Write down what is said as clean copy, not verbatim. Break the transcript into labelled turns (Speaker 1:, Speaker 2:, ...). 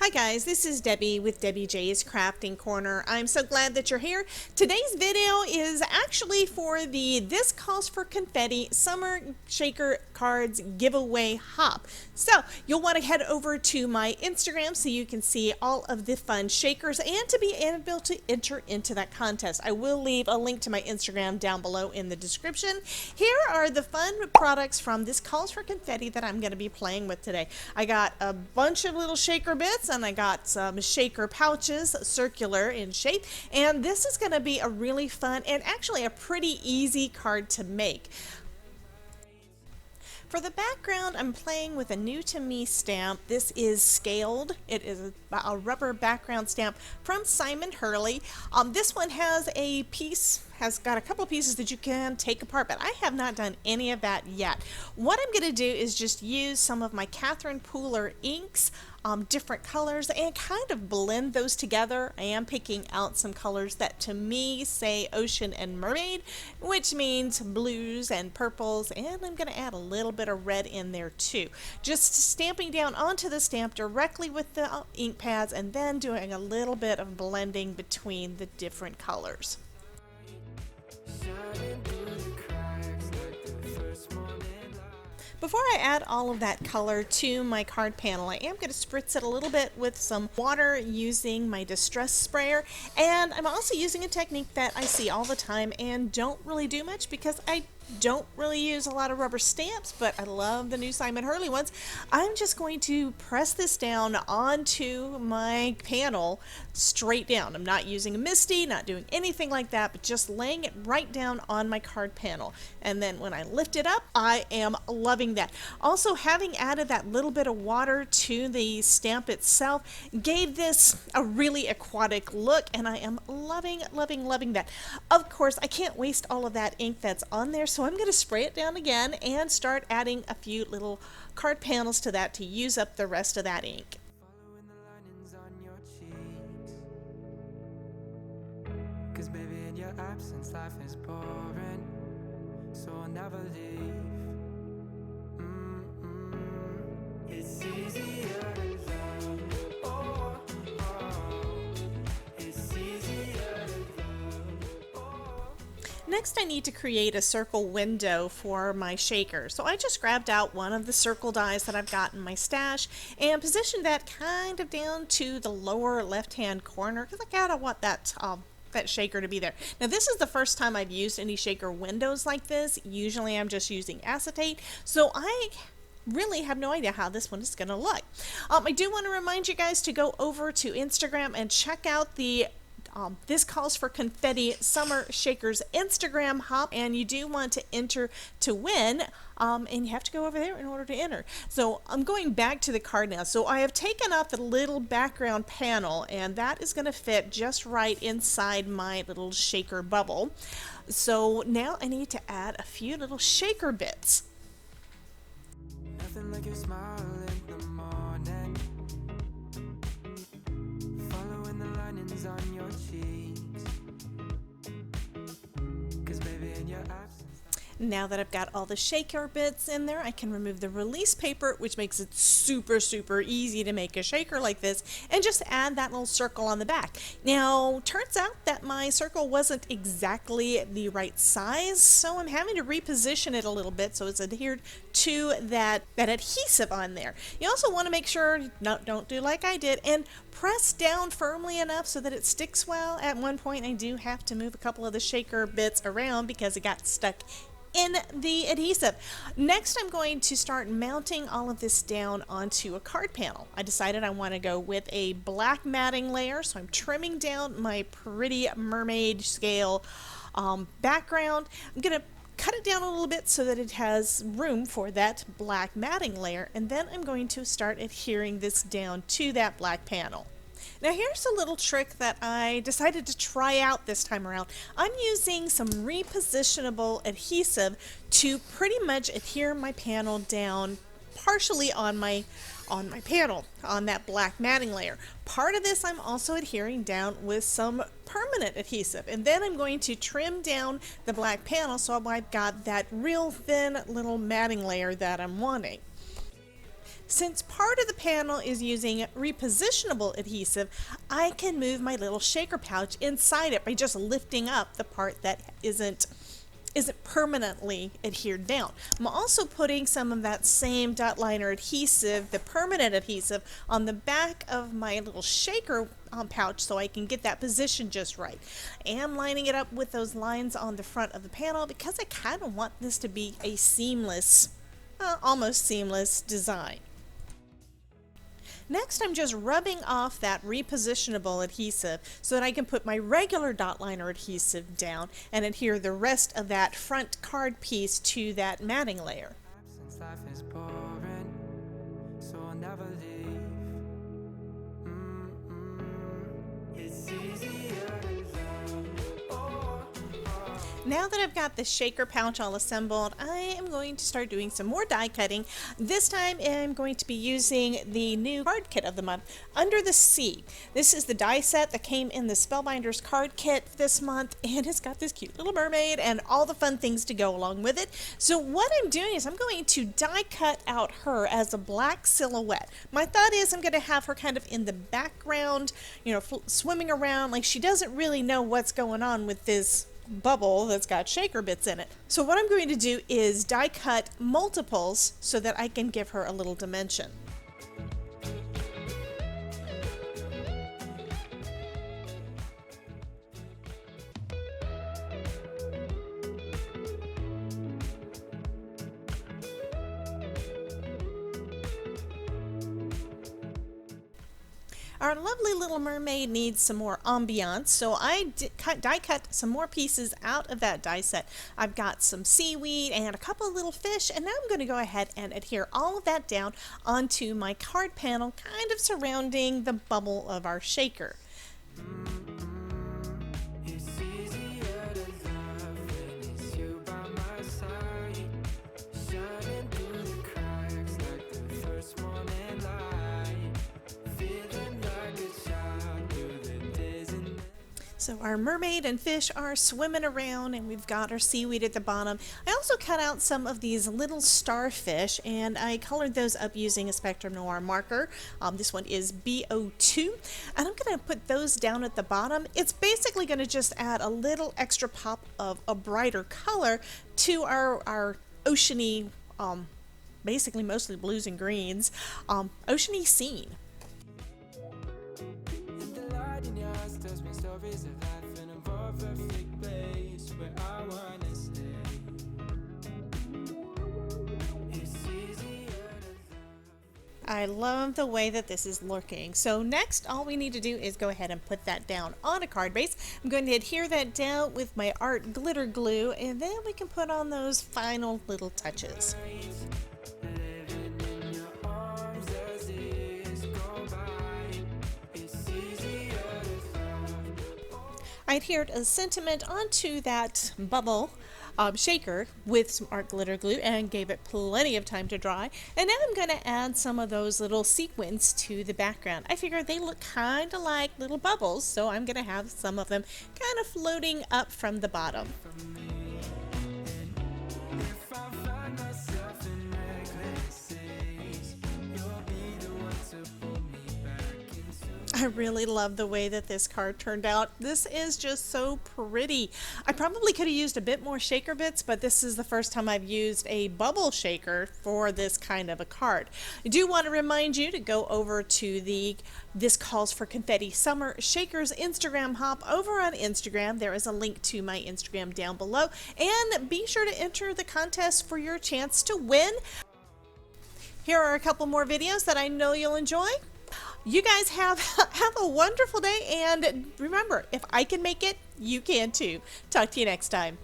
Speaker 1: Hi guys, this is Debbie with Debbie J's Crafting Corner. I'm so glad that you're here. Today's video is actually for the This Calls for Confetti Summer Shaker Cards Giveaway Hop. So you'll want to head over to my Instagram so you can see all of the fun shakers and to be able to enter into that contest. I will leave a link to my Instagram down below in the description. Here are the fun products from This Calls for Confetti that I'm going to be playing with today. I got a bunch of little shaker bits and I got some shaker pouches, circular in shape, and this is going to be a really fun and actually a pretty easy card to make. For the background, I'm playing with a new to me stamp. This is scaled. It is a rubber background stamp from Hurley. This one has got a couple of pieces that you can take apart, but I have not done any of that yet. What I'm going to do is just use some of my Catherine Pooler inks, different colors, and kind of blend those together. I am picking out some colors that to me say ocean and mermaid, which means blues and purples, and I'm going to add a little bit of red in there too. Just stamping down onto the stamp directly with the ink pads and then doing a little bit of blending between the different colors. Before I add all of that color to my card panel, I am going to spritz it a little bit with some water using my distress sprayer, and I'm also using a technique that I see all the time and don't really do much because I don't really use a lot of rubber stamps, but I love the new Hurley ones. I'm just going to press this down onto my panel straight down. I'm not using a MISTI, not doing anything like that, but just laying it right down on my card panel. And then when I lift it up, I am loving that. Also, having added that little bit of water to the stamp itself gave this a really aquatic look, and I am loving that. Of course, I can't waste all of that ink that's on there, so I'm going to spray it down again and start adding a few little card panels to that to use up the rest of that ink. Cause baby, in your absence, life is boring, so I'll never leave. It's easier to love. Next, I need to create a circle window for my shaker. So I just grabbed out one of the circle dies that I've got in my stash and positioned that kind of down to the lower left-hand corner because I kind of want that shaker to be there. Now, this is the first time I've used any shaker windows like this. Usually I'm just using acetate, so I really have no idea how this one is going to look. I do want to remind you guys to go over to Instagram and check out the This Calls for Confetti Summer Shakers Instagram hop, and you do want to enter to win, and you have to go over there in order to enter. So I'm going back to the card now. So I have taken out the little background panel, and that is going to fit just right inside my little shaker bubble. So now I need to add a few little shaker bits. Nothing like your smile in the morning, following the linings on your cheeks, 'cause baby, in your absence. Now that I've got all the shaker bits in there, I can remove the release paper, which makes it super easy to make a shaker like this, and just add that little circle on the back. Now, turns out that my circle wasn't exactly the right size, so I'm having to reposition it a little bit so it's adhered to that adhesive on there. You also want to make sure, don't do like I did, and press down firmly enough so that it sticks well. At one point, I do have to move a couple of the shaker bits around because it got stuck in the adhesive. Next, I'm going to start mounting all of this down onto a card panel. I decided I want to go with a black matting layer, so I'm trimming down my pretty mermaid scale background. I'm going to cut it down a little bit so that it has room for that black matting layer, and then I'm going to start adhering this down to that black panel. Now here's a little trick that I decided to try out this time around. I'm using some repositionable adhesive to pretty much adhere my panel down partially on my panel, on that black matting layer. Part of this I'm also adhering down with some permanent adhesive, and then I'm going to trim down the black panel so I've got that real thin little matting layer that I'm wanting. Since part of the panel is using repositionable adhesive, I can move my little shaker pouch inside it by just lifting up the part that isn't permanently adhered down. I'm also putting some of that same dot liner adhesive, the permanent adhesive, on the back of my little shaker pouch so I can get that position just right. I am lining it up with those lines on the front of the panel because I kind of want this to be a seamless, almost seamless design. Next, I'm just rubbing off that repositionable adhesive so that I can put my regular dot liner adhesive down and adhere the rest of that front card piece to that matting layer.
Speaker 2: Since life is boring, so I'll never leave. It's easier to love.
Speaker 1: Now that I've got the shaker pouch all assembled, I am going to start doing some more die cutting. This time I'm going to be using the new card kit of the month, Under the Sea. This is the die set that came in the Spellbinders card kit this month, and it's got this cute little mermaid and all the fun things to go along with it. So what I'm doing is I'm going to die cut out her as a black silhouette. My thought is I'm going to have her kind of in the background, you know, swimming around like she doesn't really know what's going on with this bubble that's got shaker bits in it. So what I'm going to do is die cut multiples so that I can give her a little dimension. Our lovely little mermaid needs some more ambiance, so I die cut some more pieces out of that die set. I've got some seaweed and a couple of little fish, and now I'm going to go ahead and adhere all of that down onto my card panel, kind of surrounding the bubble of our shaker. So our mermaid and fish are swimming around, and we've got our seaweed at the bottom. I also cut out some of these little starfish, and I colored those up using a Spectrum Noir marker. This one is BO2, and I'm going to put those down at the bottom. It's basically going to just add a little extra pop of a brighter color to our oceany, basically mostly blues and greens, oceany scene. I love the way that this is looking. So next, all we need to do is go ahead and put that down on a card base. I'm going to adhere that down with my art glitter glue, and then we can put on those final little touches. I adhered a sentiment onto that bubble shaker with some art glitter glue and gave it plenty of time to dry. And now I'm going to add some of those little sequins to the background. I figure they look kind of like little bubbles, so I'm going to have some of them kind of floating up from the bottom. I really love the way that this card turned out. This is just so pretty. I probably could have used a bit more shaker bits, but this is the first time I've used a bubble shaker for this kind of a card. I do want to remind you to go over to the This Calls for Confetti Summer Shakers Instagram hop over on Instagram. There is a link to my Instagram down below, and be sure to enter the contest for your chance to win. Here are a couple more videos that I know you'll enjoy. You guys have a wonderful day, and remember, if I can make it, you can too. Talk to you next time.